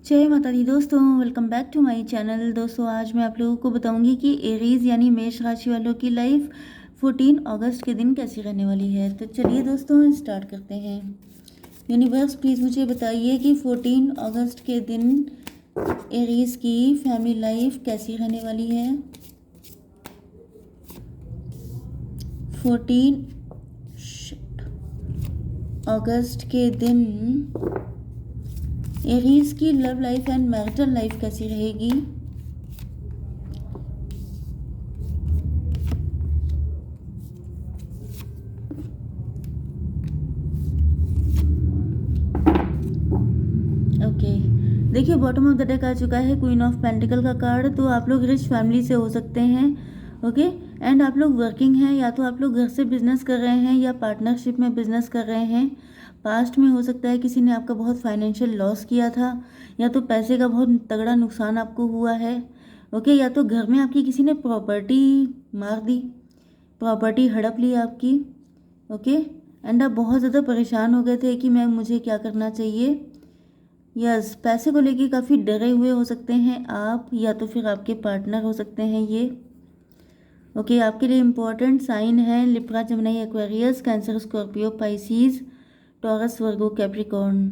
जय माता दी दोस्तों, welcome back to my channel. दोस्तों आज मैं आप लोगों को बताऊंगी कि एरीज यानी मेष राशि वालों की लाइफ 14 अगस्त के दिन कैसी रहने वाली है। तो चलिए दोस्तों स्टार्ट करते हैं। यूनिवर्स प्लीज़ मुझे बताइए कि 14 अगस्त के दिन एरीज की फैमिली लाइफ कैसी रहने वाली है। 14 अगस्त के दिन एरीज की love life and marital life कैसी रहेगी। ओके देखिए, बॉटम ऑफ द डेक आ चुका है क्वीन ऑफ पेंटिकल का कार्ड। तो आप लोग रिच फैमिली से हो सकते हैं, ओके। एंड आप लोग वर्किंग हैं, या तो आप लोग घर से बिजनेस कर रहे हैं या पार्टनरशिप में बिजनेस कर रहे हैं। पास्ट में हो सकता है किसी ने आपका बहुत फाइनेंशियल लॉस किया था, या तो पैसे का बहुत तगड़ा नुकसान आपको हुआ है, ओके। या तो घर में आपकी किसी ने प्रॉपर्टी मार दी, प्रॉपर्टी हड़प ली आपकी, ओके। एंड आप बहुत ज़्यादा परेशान हो गए थे कि मुझे क्या करना चाहिए। यस, पैसे को लेके काफ़ी डरे हुए हो सकते हैं आप, या तो फिर आपके पार्टनर हो सकते हैं ये, ओके। आपके लिए इम्पोर्टेंट साइन है Libra, Gemini, Aquarius, Cancer, Scorpio, Pisces, Taurus, Virgo, Capricorn.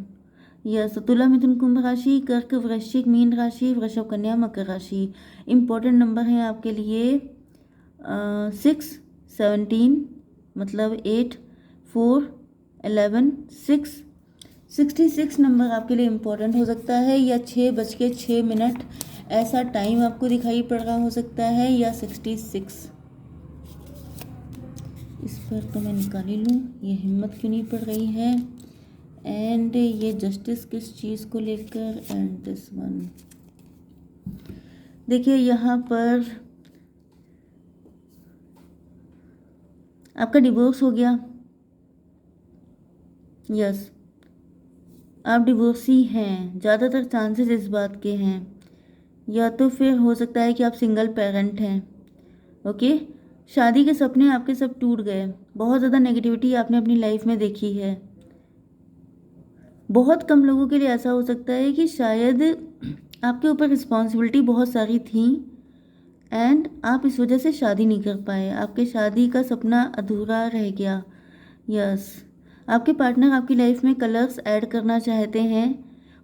Yes, तुला, मिथुन, कुंभ राशि, कर्क, वृश्चिक, मीन राशि, वृषभ, कन्या, मकर राशि। इम्पोर्टेंट नंबर हैं आपके लिए 6, 17 मतलब 8, 4, 11, 6, 66 नंबर आपके लिए इम्पोर्टेंट हो सकता है, या 6:06 ऐसा टाइम आपको दिखाई पड़ रहा हो सकता है, या 66। इस पर तो मैं निकाल ही लूँ, ये हिम्मत क्यों नहीं पड़ रही है। एंड ये जस्टिस किस चीज़ को लेकर, एंड दिस वन। देखिए यहाँ पर आपका डिवोर्स हो गया, यस, आप डिवोर्सी हैं, ज़्यादातर चांसेस इस बात के हैं। या तो फिर हो सकता है कि आप सिंगल पेरेंट हैं, ओके। शादी के सपने आपके सब टूट गए, बहुत ज़्यादा नेगेटिविटी आपने अपनी लाइफ में देखी है। बहुत कम लोगों के लिए ऐसा हो सकता है कि शायद आपके ऊपर रिस्पॉन्सिबिलिटी बहुत सारी थी एंड आप इस वजह से शादी नहीं कर पाए, आपके शादी का सपना अधूरा रह गया। यस, आपके पार्टनर आपकी लाइफ में कलर्स ऐड करना चाहते हैं।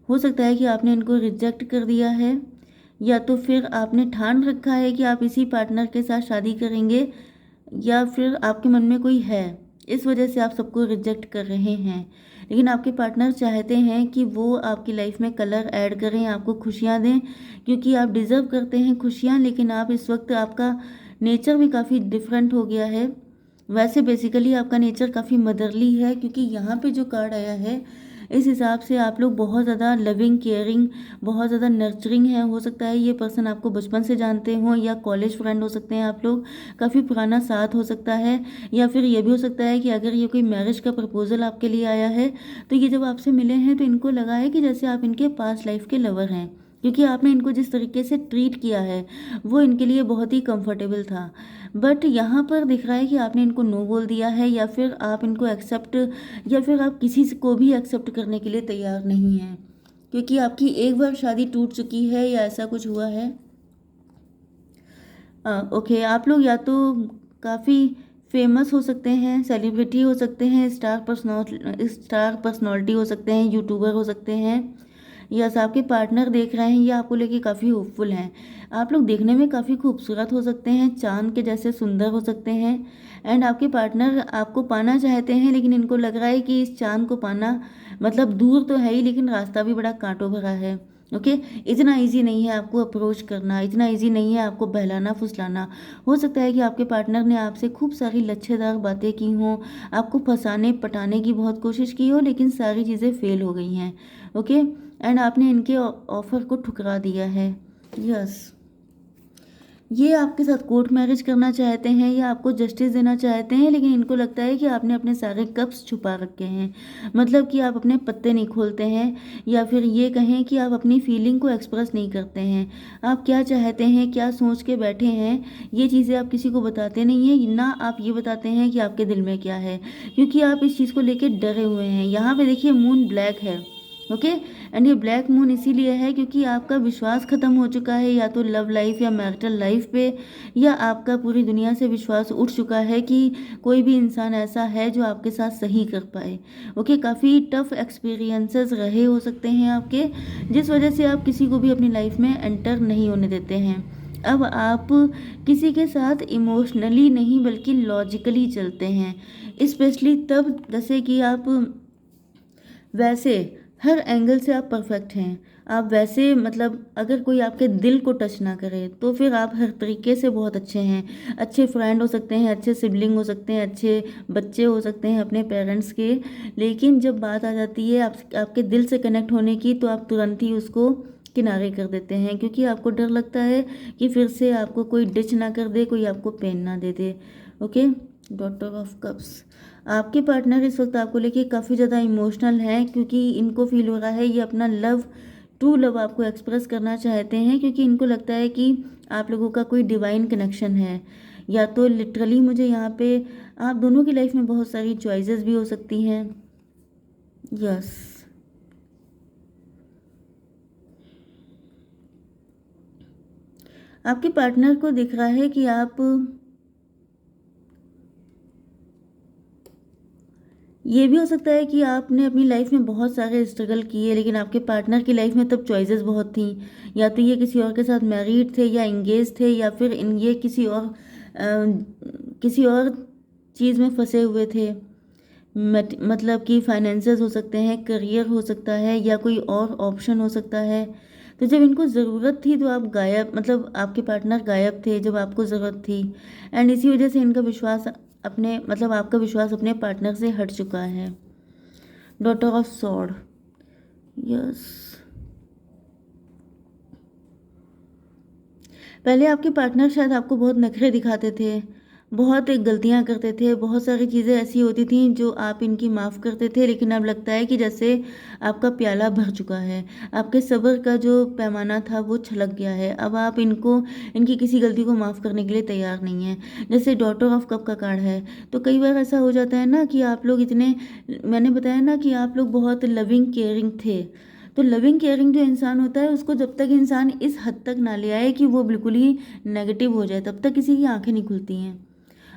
हो सकता है कि आपने इनको रिजेक्ट कर दिया है, या तो फिर आपने ठान रखा है कि आप इसी पार्टनर के साथ शादी करेंगे, या फिर आपके मन में कोई है, इस वजह से आप सबको रिजेक्ट कर रहे हैं। लेकिन आपके पार्टनर चाहते हैं कि वो आपकी लाइफ में कलर ऐड करें, आपको खुशियाँ दें, क्योंकि आप डिज़र्व करते हैं खुशियाँ। लेकिन आप इस वक्त, आपका नेचर भी काफ़ी डिफरेंट हो गया है। वैसे बेसिकली आपका नेचर काफ़ी मदरली है, क्योंकि यहाँ पे जो कार्ड आया है इस हिसाब से आप लोग बहुत ज़्यादा लविंग, केयरिंग, बहुत ज़्यादा नर्चरिंग है। हो सकता है ये पर्सन आपको बचपन से जानते हो, या कॉलेज फ्रेंड हो सकते हैं आप लोग, काफ़ी पुराना साथ हो सकता है। या फिर ये भी हो सकता है कि अगर ये कोई मैरिज का प्रपोजल आपके लिए आया है, तो ये जब आपसे मिले हैं तो इनको लगा है कि जैसे आप इनके पास्ट लाइफ के लवर हैं, क्योंकि आपने इनको जिस तरीके से ट्रीट किया है वो इनके लिए बहुत ही कंफर्टेबल था। बट यहाँ पर दिख रहा है कि आपने इनको नो बोल दिया है, या फिर आप इनको एक्सेप्ट, या फिर आप किसी को भी एक्सेप्ट करने के लिए तैयार नहीं हैं, क्योंकि आपकी एक बार शादी टूट चुकी है, या ऐसा कुछ हुआ है। ओके, आप लोग या तो काफ़ी फेमस हो सकते हैं, सेलिब्रिटी हो सकते हैं, स्टार पर्सनालिटी हो सकते हैं, यूट्यूबर हो सकते हैं। यस, आपके पार्टनर देख रहे हैं, ये आपको लेके काफ़ी होपफुल हैं। आप लोग देखने में काफ़ी खूबसूरत हो सकते हैं, चांद के जैसे सुंदर हो सकते हैं। एंड आपके पार्टनर आपको पाना चाहते हैं, लेकिन इनको लग रहा है कि इस चांद को पाना मतलब दूर तो है ही, लेकिन रास्ता भी बड़ा कांटों भरा है, ओके। इतना इजी नहीं है आपको अप्रोच करना, इतना इजी नहीं है आपको बहलाना फुसलाना। हो सकता है कि आपके पार्टनर ने आपसे खूब सारी लच्छेदार बातें की हों, आपको फंसाने पटाने की बहुत कोशिश की हो, लेकिन सारी चीज़ें फेल हो गई हैं, ओके। एंड आपने इनके ऑफर को ठुकरा दिया है। यस, ये आपके साथ कोर्ट मैरिज करना चाहते हैं, या आपको जस्टिस देना चाहते हैं, लेकिन इनको लगता है कि आपने अपने सारे कप्स छुपा रखे हैं, मतलब कि आप अपने पत्ते नहीं खोलते हैं, या फिर ये कहें कि आप अपनी फीलिंग को एक्सप्रेस नहीं करते हैं। आप क्या चाहते हैं, क्या सोच के बैठे हैं, ये चीज़ें आप किसी को बताते नहीं हैं, ना आप ये बताते हैं कि आपके दिल में क्या है, क्योंकि आप इस चीज़ को लेकर डरे हुए हैं। यहाँ पे देखिए मून ब्लैक है, ओके। एंड ये ब्लैक मून इसीलिए है क्योंकि आपका विश्वास ख़त्म हो चुका है, या तो लव लाइफ या मैरिटल लाइफ पे, या आपका पूरी दुनिया से विश्वास उठ चुका है कि कोई भी इंसान ऐसा है जो आपके साथ सही कर पाए। ओके, काफ़ी टफ एक्सपीरियंसेस रहे हो सकते हैं आपके, जिस वजह से आप किसी को भी अपनी लाइफ में एंटर नहीं होने देते हैं। अब आप किसी के साथ इमोशनली नहीं बल्कि लॉजिकली चलते हैं, स्पेशली तब जैसे कि आप वैसे हर एंगल से आप परफेक्ट हैं। आप वैसे मतलब अगर कोई आपके दिल को टच ना करे तो फिर आप हर तरीके से बहुत अच्छे हैं। अच्छे फ्रेंड हो सकते हैं, अच्छे सिबलिंग हो सकते हैं, अच्छे बच्चे हो सकते हैं अपने पेरेंट्स के। लेकिन जब बात आ जाती है आपके दिल से कनेक्ट होने की, तो आप तुरंत ही उसको किनारे कर देते हैं, क्योंकि आपको डर लगता है कि फिर से आपको कोई डिच ना कर दे, कोई आपको पेन ना दे दे। ओके। डॉटर ऑफ कप्स, आपके पार्टनर इस वक्त आपको लेके काफ़ी ज़्यादा इमोशनल हैं, क्योंकि इनको फील हो रहा है ये अपना लव, ट्रू लव आपको एक्सप्रेस करना चाहते हैं, क्योंकि इनको लगता है कि आप लोगों का कोई डिवाइन कनेक्शन है। या तो लिटरली मुझे यहाँ पे आप दोनों की लाइफ में बहुत सारी चॉइसेस भी हो सकती हैं। यस, आपके पार्टनर को दिख रहा है कि आप, ये भी हो सकता है कि आपने अपनी लाइफ में बहुत सारे स्ट्रगल किए, लेकिन आपके पार्टनर की लाइफ में तब चॉइसेस बहुत थी। या तो ये किसी और के साथ मैरिड थे या इंगेज थे, या फिर इन ये किसी और चीज़ में फंसे हुए थे। मतलब कि फाइनेंसेस हो सकते हैं, करियर हो सकता है, या कोई और ऑप्शन हो सकता है। तो जब इनको ज़रूरत थी तो आप गायब, मतलब आपके पार्टनर गायब थे जब आपको ज़रूरत थी। एंड इसी वजह से इनका विश्वास अपने, मतलब आपका विश्वास अपने पार्टनर से हट चुका है। Daughter of sword, yes. पहले आपके पार्टनर शायद आपको बहुत नखरे दिखाते थे, बहुत एक गलतियां करते थे, बहुत सारी चीज़ें ऐसी होती थी जो आप इनकी माफ़ करते थे, लेकिन अब लगता है कि जैसे आपका प्याला भर चुका है, आपके सब्र का जो पैमाना था वो छलक गया है। अब आप इनकी किसी गलती को माफ़ करने के लिए तैयार नहीं हैं। जैसे डॉटर ऑफ कप का कार्ड है, तो कई बार ऐसा हो जाता है ना कि आप लोग इतने, मैंने बताया ना कि आप लोग बहुत लविंग केयरिंग थे। तो लविंग केयरिंग जो इंसान होता है, उसको जब तक इंसान इस हद तक ना ले आए कि वो बिल्कुल ही नेगेटिव हो जाए, तब तक किसी की आंखें नहीं खुलती हैं।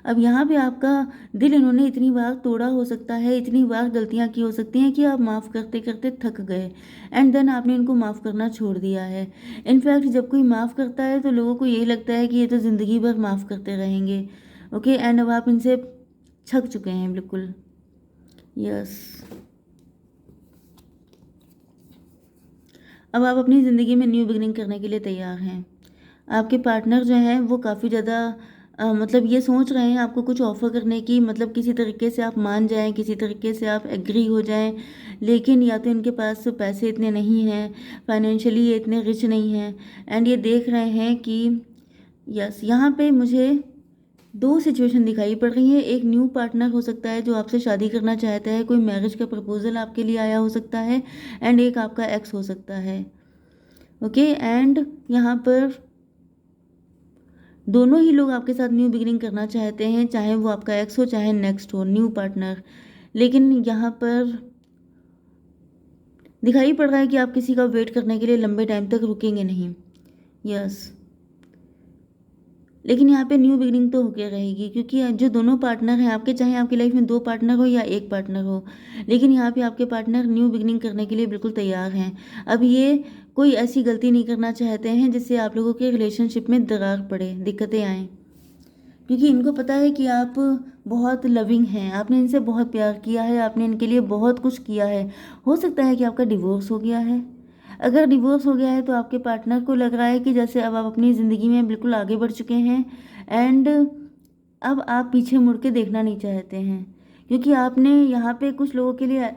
अब यहाँ पे आपका दिल इन्होंने इतनी बार तोड़ा हो सकता है, इतनी बार गलतियाँ की हो सकती हैं कि आप माफ़ करते करते थक गए, एंड देन आपने इनको माफ़ करना छोड़ दिया है। इनफैक्ट जब कोई माफ़ करता है तो लोगों को यही लगता है कि ये तो ज़िंदगी भर माफ़ करते रहेंगे। ओके, एंड अब आप इनसे थक चुके हैं बिल्कुल। यस, अब आप अपनी ज़िंदगी में न्यू बिगनिंग करने के लिए तैयार हैं। आपके पार्टनर जो हैं वो काफ़ी ज़्यादा मतलब ये सोच रहे हैं आपको कुछ ऑफ़र करने की, मतलब किसी तरीके से आप मान जाएं, किसी तरीके से आप एग्री हो जाएं। लेकिन या तो इनके पास पैसे इतने नहीं हैं, फाइनेंशियली ये इतने रिच नहीं हैं, एंड ये देख रहे हैं कि यस, यहाँ पे मुझे दो सिचुएशन दिखाई पड़ रही है। एक न्यू पार्टनर हो सकता है जो आपसे शादी करना चाहता है, कोई मैरिज का प्रपोजल आपके लिए आया हो सकता है, एंड एक आपका एक्स हो सकता है। ओके, एंड यहाँ पर दोनों ही लोग आपके साथ न्यू बिगिनिंग करना चाहते हैं, चाहे वो आपका एक्स हो चाहे नेक्स्ट हो न्यू पार्टनर। लेकिन यहाँ पर दिखाई पड़ रहा है कि आप किसी का वेट करने के लिए लंबे टाइम तक रुकेंगे नहीं। यस, लेकिन यहाँ पे न्यू बिगिनिंग तो होके रहेगी, क्योंकि जो दोनों पार्टनर हैं आपके, चाहे आपकी लाइफ में दो पार्टनर हो या एक पार्टनर हो, लेकिन यहाँ पे आपके पार्टनर न्यू बिगिनिंग करने के लिए बिल्कुल तैयार हैं। अब ये कोई ऐसी गलती नहीं करना चाहते हैं जिससे आप लोगों के रिलेशनशिप में दरार पड़े, दिक्कतें आएँ, क्योंकि इनको पता है कि आप बहुत लविंग हैं, आपने इनसे बहुत प्यार किया है, आपने इनके लिए बहुत कुछ किया है। हो सकता है कि आपका डिवोर्स हो गया है। अगर डिवोर्स हो गया है तो आपके पार्टनर को लग रहा है कि जैसे अब आप अपनी ज़िंदगी में बिल्कुल आगे बढ़ चुके हैं, एंड अब आप पीछे मुड़ के देखना नहीं चाहते हैं, क्योंकि आपने यहाँ पे कुछ लोगों के लिए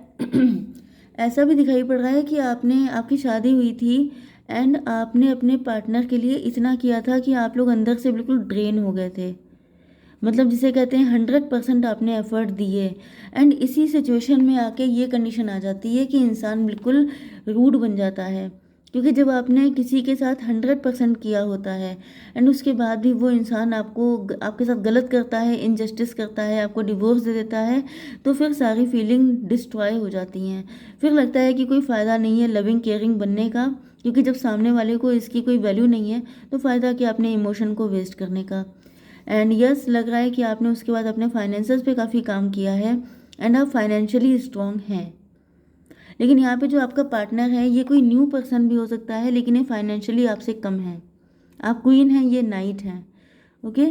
ऐसा भी दिखाई पड़ रहा है कि आपकी शादी हुई थी, एंड आपने अपने पार्टनर के लिए इतना किया था कि आप लोग अंदर से बिल्कुल ड्रेन हो गए थे। मतलब जिसे कहते हैं 100% आपने एफर्ट दिए, एंड इसी सिचुएशन में आके ये कंडीशन आ जाती है कि इंसान बिल्कुल रूड बन जाता है। क्योंकि जब आपने किसी के साथ 100% किया होता है एंड उसके बाद भी वो इंसान आपके साथ गलत करता है, इनजस्टिस करता है, आपको डिवोर्स दे देता है, तो फिर सारी फीलिंग डिस्ट्रॉय हो जाती हैं। फिर लगता है कि कोई फ़ायदा नहीं है लविंग केयरिंग बनने का, क्योंकि जब सामने वाले को इसकी कोई वैल्यू नहीं है तो फ़ायदा क्या अपने इमोशन को वेस्ट करने का। एंड यस, लग रहा है कि आपने उसके बाद अपने फाइनेंसेस पे काफ़ी काम किया है एंड आप फाइनेंशियली स्ट्रॉन्ग हैं। लेकिन यहाँ पे जो आपका पार्टनर है ये कोई न्यू पर्सन भी हो सकता है, लेकिन ये फाइनेंशियली आपसे कम है। आप क्वीन हैं, ये नाइट हैं। ओके,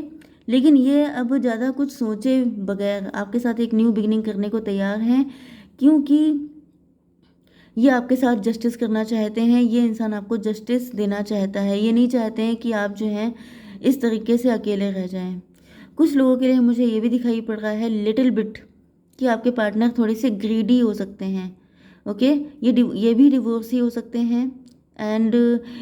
लेकिन ये अब ज़्यादा कुछ सोचे बगैर आपके साथ एक न्यू बिगिनिंग करने को तैयार हैं, क्योंकि ये आपके साथ जस्टिस करना चाहते हैं। ये इंसान आपको जस्टिस देना चाहता है, ये नहीं चाहते हैं कि आप जो हैं इस तरीके से अकेले रह जाएं। कुछ लोगों के लिए मुझे ये भी दिखाई पड़ रहा है लिटिल बिट कि आपके पार्टनर थोड़े से ग्रीडी हो सकते हैं। ओके, ये भी डिवोर्स ही हो सकते हैं। एंड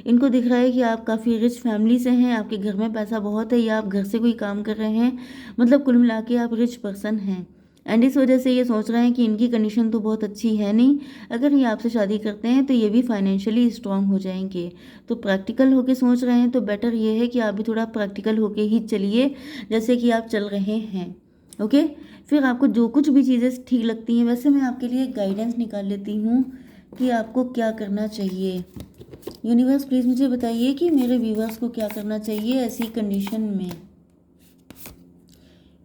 इनको दिख रहा है कि आप काफ़ी रिच फैमिली से हैं, आपके घर में पैसा बहुत है, या आप घर से कोई काम कर रहे हैं, मतलब कुल मिला के आप रिच पर्सन हैं। एंड इस वजह से ये सोच रहे हैं कि इनकी कंडीशन तो बहुत अच्छी है नहीं, अगर ये आपसे शादी करते हैं तो ये भी फाइनेंशियली स्ट्रांग हो जाएंगे। तो प्रैक्टिकल होके सोच रहे हैं तो बेटर ये है कि आप भी थोड़ा प्रैक्टिकल होके ही चलिए, जैसे कि आप चल रहे हैं। ओके, फिर आपको जो कुछ भी चीज़ें ठीक लगती हैं, वैसे मैं आपके लिए गाइडेंस निकाल लेती हूँ कि आपको क्या करना चाहिए। यूनिवर्स प्लीज़ मुझे बताइए कि मेरे व्यूवर्स को क्या करना चाहिए ऐसी कंडीशन में।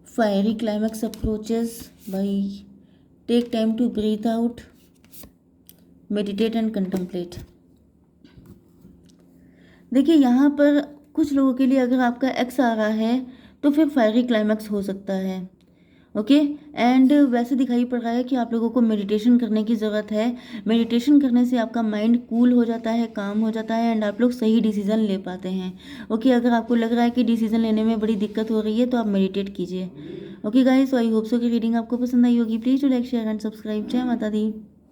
फायरी क्लाइमैक्स अप्रोचेस भाई, take time to breathe out, meditate and contemplate. देखिए यहाँ पर कुछ लोगों के लिए अगर आपका एक्स आ रहा है तो फिर फायरी क्लाइमैक्स हो सकता है। ओके, एंड वैसे दिखाई पड़ रहा है कि आप लोगों को मेडिटेशन करने की ज़रूरत है। मेडिटेशन करने से आपका माइंड कूल हो जाता है, काम हो जाता है, एंड आप लोग सही डिसीज़न ले पाते हैं। ओके, अगर आपको लग रहा है कि डिसीज़न लेने में बड़ी दिक्कत हो रही है तो आप मेडिटेट कीजिए। Okay guys, so I hope so कि रीडिंग आपको पसंद आई होगी। Please to like share and subscribe. जय माता दी।